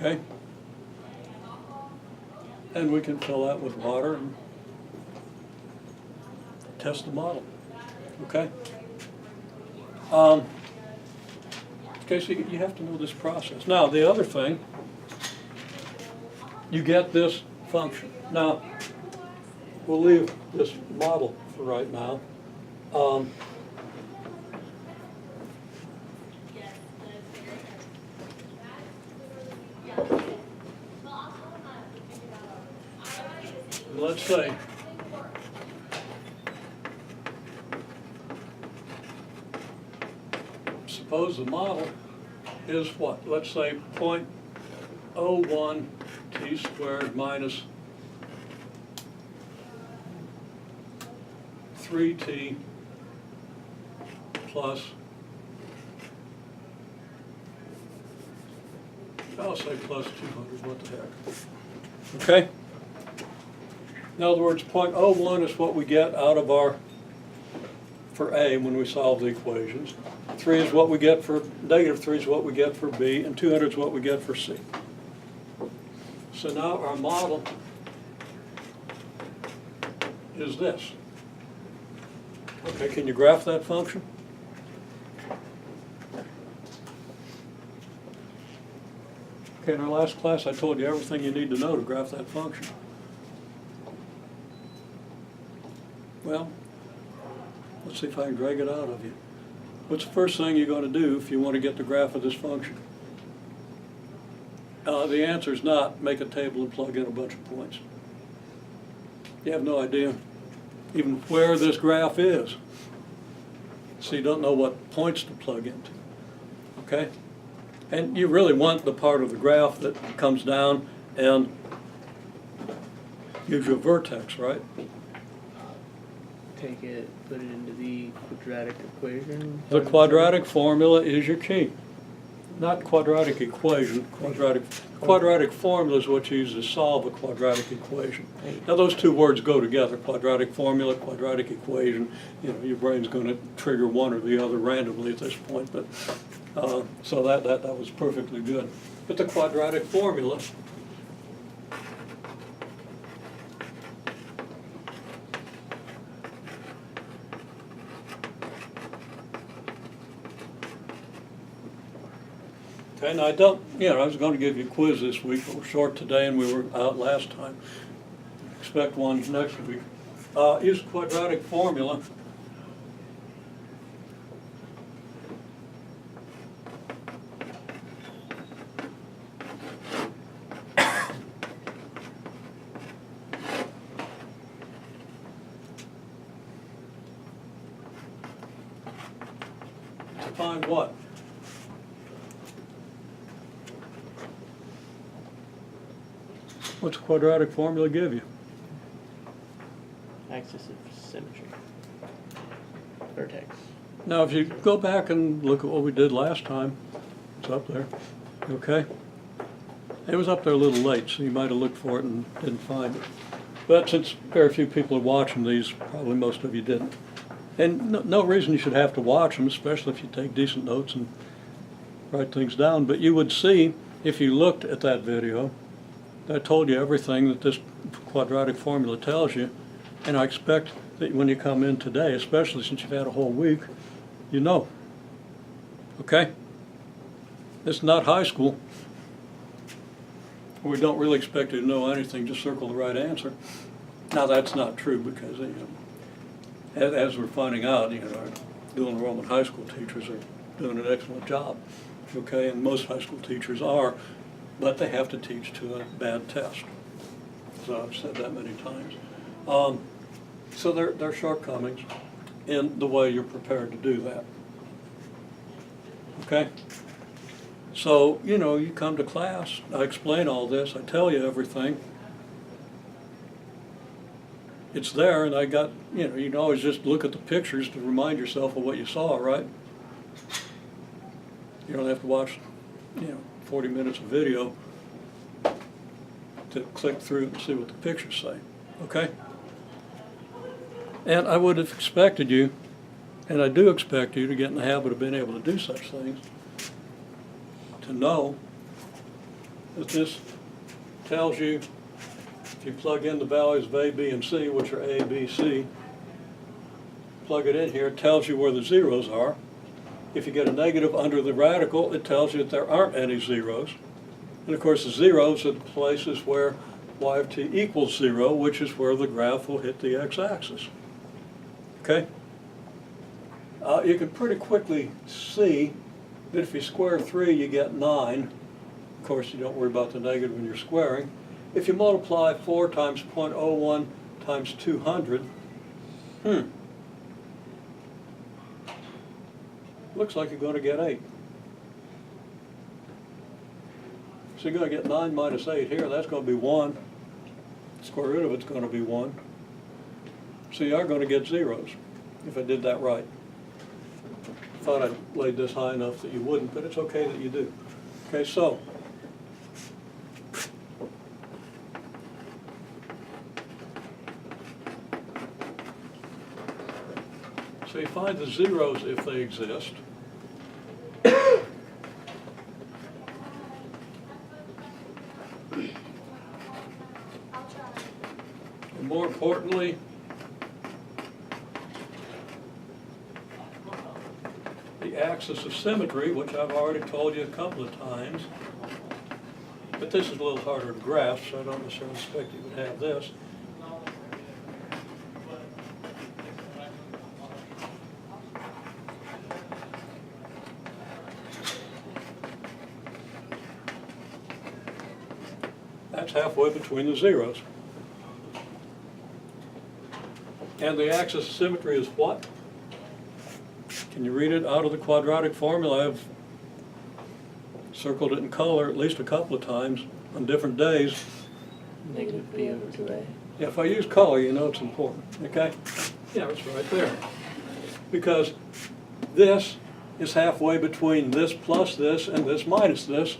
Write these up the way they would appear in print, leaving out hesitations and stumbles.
Okay? And we can fill that with water and test the model. Okay? Okay, so you have to know this process. Now, the other thing, you get this function. Now, we'll leave this model for right now. Let's say suppose the model is what? Let's say 0.01 t squared minus 3t plus, I'll say plus 200, what the heck. Okay? In other words, 0.01 is what we get out of our, for A when we solve the equations. 3 is what we get for, -3 is what we get for B, and 200 is what we get for C. So now our model is this. Okay, can you graph that function? Okay, in our last class I told you everything you need to know to graph that function. Well, let's see if I can drag it out of you. What's the first thing you're going to do if you want to get the graph of this function? The answer is not make a table and plug in a bunch of points. You have no idea even where this graph is. So you don't know what points to plug into. Okay? And you really want the part of the graph that comes down and gives you a vertex, right? Take it, put it into the quadratic equation. The quadratic formula is your key. Not quadratic equation, quadratic formula is what you use to solve a quadratic equation. Now those two words go together, quadratic formula, quadratic equation. You know, your brain's going to trigger one or the other randomly at this point, but so that was perfectly good. But the quadratic formula okay, now I was going to give you a quiz this week, but we're short today and we were out last time. Expect one next week. Use quadratic formula. To find what? What's the quadratic formula give you? Axis of Symmetry. Vertex. Now, if you go back and look at what we did last time, it's up there, okay? It was up there a little late, so you might have looked for it and didn't find it. But since very few people are watching these, probably most of you didn't. And no reason you should have to watch them, especially if you take decent notes and write things down. But you would see, if you looked at that video, I told you everything that this quadratic formula tells you, and I expect that when you come in today, especially since you've had a whole week, you know. Okay? It's not high school. We don't really expect you to know anything, just circle the right answer. Now that's not true because, you know, as we're finding out, you know, our dual enrollment high school teachers are doing an excellent job. Okay, and most high school teachers are, but they have to teach to a bad test. So I've said that many times. So there are shortcomings in the way you're prepared to do that. Okay? So, you know, you come to class, I explain all this, I tell you everything. It's there, and I got, you know, you can always just look at the pictures to remind yourself of what you saw, right? You don't have to watch, you know, 40 minutes of video to click through and see what the pictures say, okay? And I would have expected you, and I do expect you to get in the habit of being able to do such things, to know that this tells you, if you plug in the values of A, B, and C, which are A, B, C, plug it in here, it tells you where the zeros are. If you get a negative under the radical, it tells you that there aren't any zeros. And of course the zeros are the places where y of t equals 0, which is where the graph will hit the x-axis. Okay? You can pretty quickly see that if you square 3, you get 9. Of course, you don't worry about the negative when you're squaring. If you multiply 4 times 0.01 times 200, looks like you're going to get 8. So you're going to get 9 minus 8 here. That's going to be 1. Square root of it's going to be 1. So you are going to get zeros, if I did that right. Thought I'd laid this high enough that you wouldn't, but it's okay that you do. Okay, so you find the zeros if they exist. And more importantly, the axis of symmetry, which I've already told you a couple of times, but this is a little harder to grasp, so I don't necessarily expect you would have this. That's halfway between the zeros. And the axis of symmetry is what? Can you read it out of the quadratic formula? I've circled it in color at least a couple of times on different days. Negative b over 2a. Yeah, if I use color, you know it's important, okay? Yeah, it's right there. Because this is halfway between this plus this and this minus this.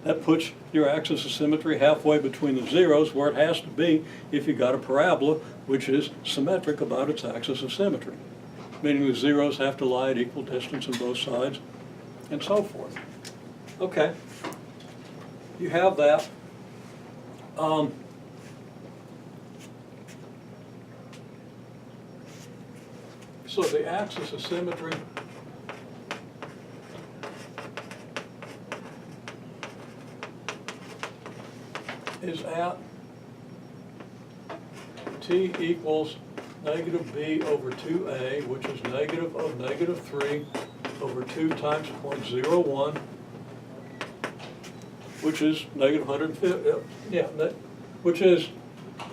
That puts your axis of symmetry halfway between the zeros, where it has to be if you got a parabola which is symmetric about its axis of symmetry. Meaning the zeros have to lie at equal distance on both sides, and so forth. Okay, you have that. So the axis of symmetry is at t equals negative b over 2a, which is negative of negative 3 over 2 times 0.01, which is negative 150, yeah, which is,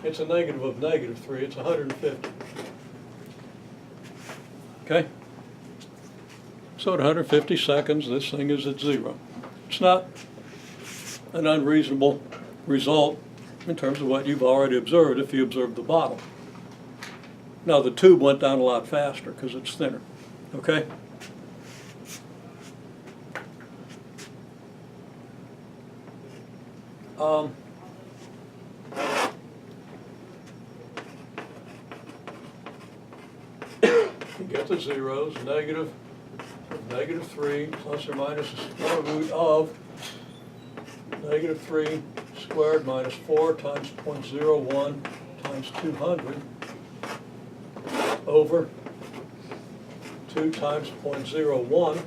it's a negative of negative 3, it's 150. Okay? So at 150 seconds, this thing is at 0. It's not an unreasonable result in terms of what you've already observed if you observed the bottom. Now the tube went down a lot faster because it's thinner, okay? You get the zeros, negative 3 plus or minus the square root of negative 3 squared minus 4 times 0.01 times 200 over 2 times 0.01.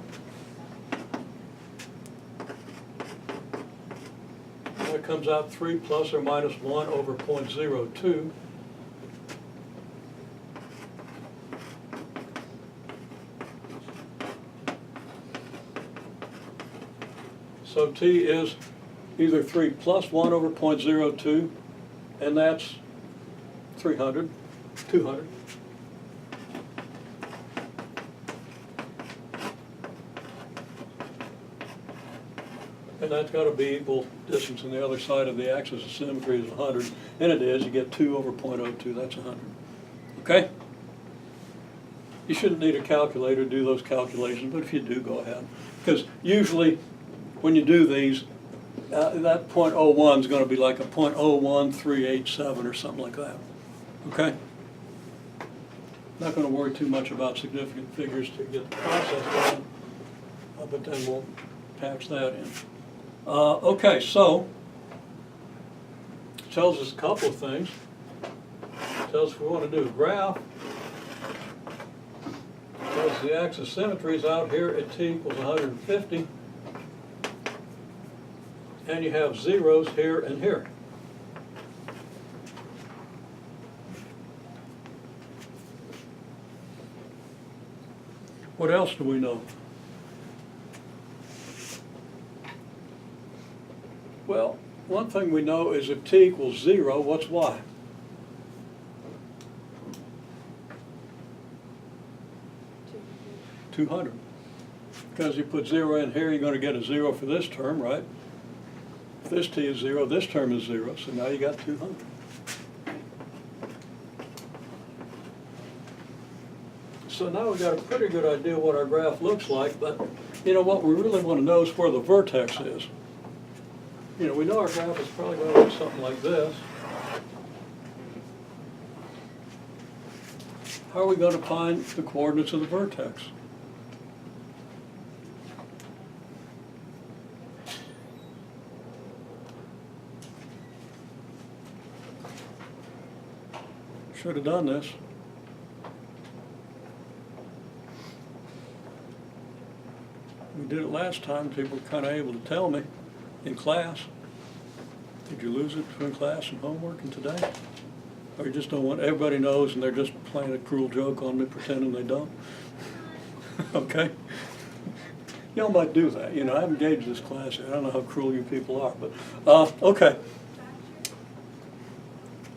That comes out 3 plus or minus 1 over 0.02. So t is either 3 plus 1 over 0.02, and that's 200. And that's got to be equal distance, and the other side of the axis of symmetry is 100, and it is. You get 2 over 0.02, that's 100. Okay? You shouldn't need a calculator to do those calculations, but if you do, go ahead. Because usually, when you do these, that 0.01 is going to be like a 0.01387 or something like that. Okay? Not going to worry too much about significant figures to get the process done, but then we'll patch that in. Okay, so tells us a couple of things. It tells us we want to do a graph. It tells us the axis of symmetry is out here at t equals 150. And you have zeros here and here. What else do we know? Well, one thing we know is if t equals 0, what's y? $200. Because you put 0 in here, you're going to get a 0 for this term, right? If this t is 0, this term is 0, so now you got 200. So now we've got a pretty good idea what our graph looks like, but you know what we really want to know is where the vertex is. You know, we know our graph is probably going to look something like this. How are we going to find the coordinates of the vertex? Should have done this. We did it last time. People were kind of able to tell me in class. Did you lose it between class and homework and today? Or you just don't want, everybody knows and they're just playing a cruel joke on me, pretending they don't? Okay? Y'all might do that. You know, I haven't gauged this class yet. I don't know how cruel you people are, but, okay.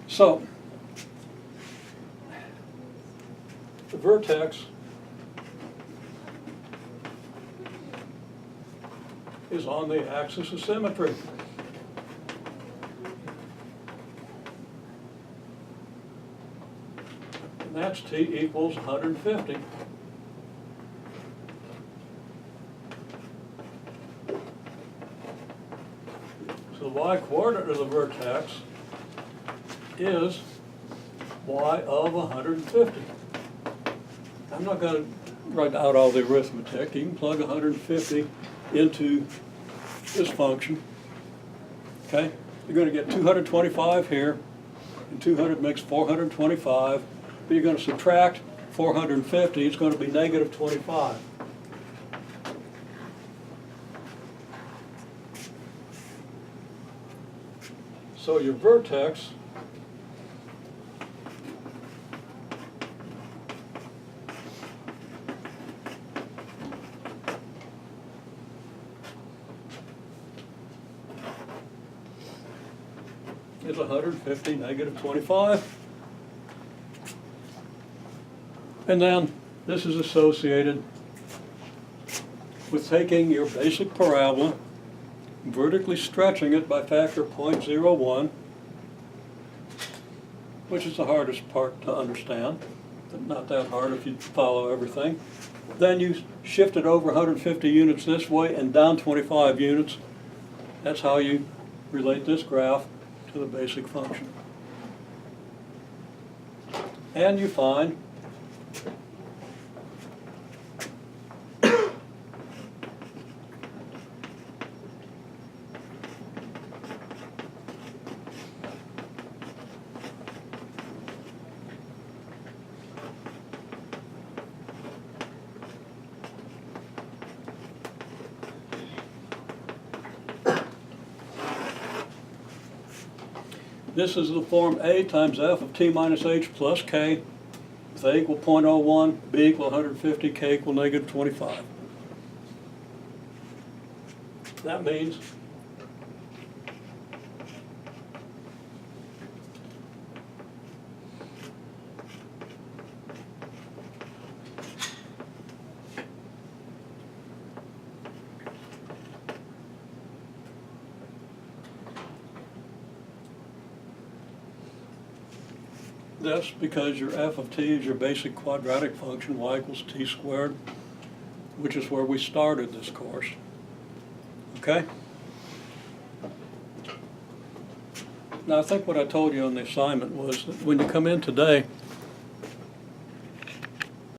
So, the vertex is on the axis of symmetry. And that's t equals 150. So the y-coordinate of the vertex is y of 150. I'm not going to write out all the arithmetic. You can plug 150 into this function. Okay? You're going to get 225 here, and 200 makes 425, but you're going to subtract 450, it's going to be negative 25. So your vertex is 150 negative 25. And then this is associated with taking your basic parabola, vertically stretching it by factor 0.01, which is the hardest part to understand, but not that hard if you follow everything. Then you shift it over 150 units this way and down 25 units. That's how you relate this graph to the basic function. And you find this is the form A times f of t minus h plus k, with a equal 0.01, b equal 150, k equal negative 25. That means that's because your f of t is your basic quadratic function, y equals t squared, which is where we started this course. Okay? Now I think what I told you on the assignment was that when you come in today,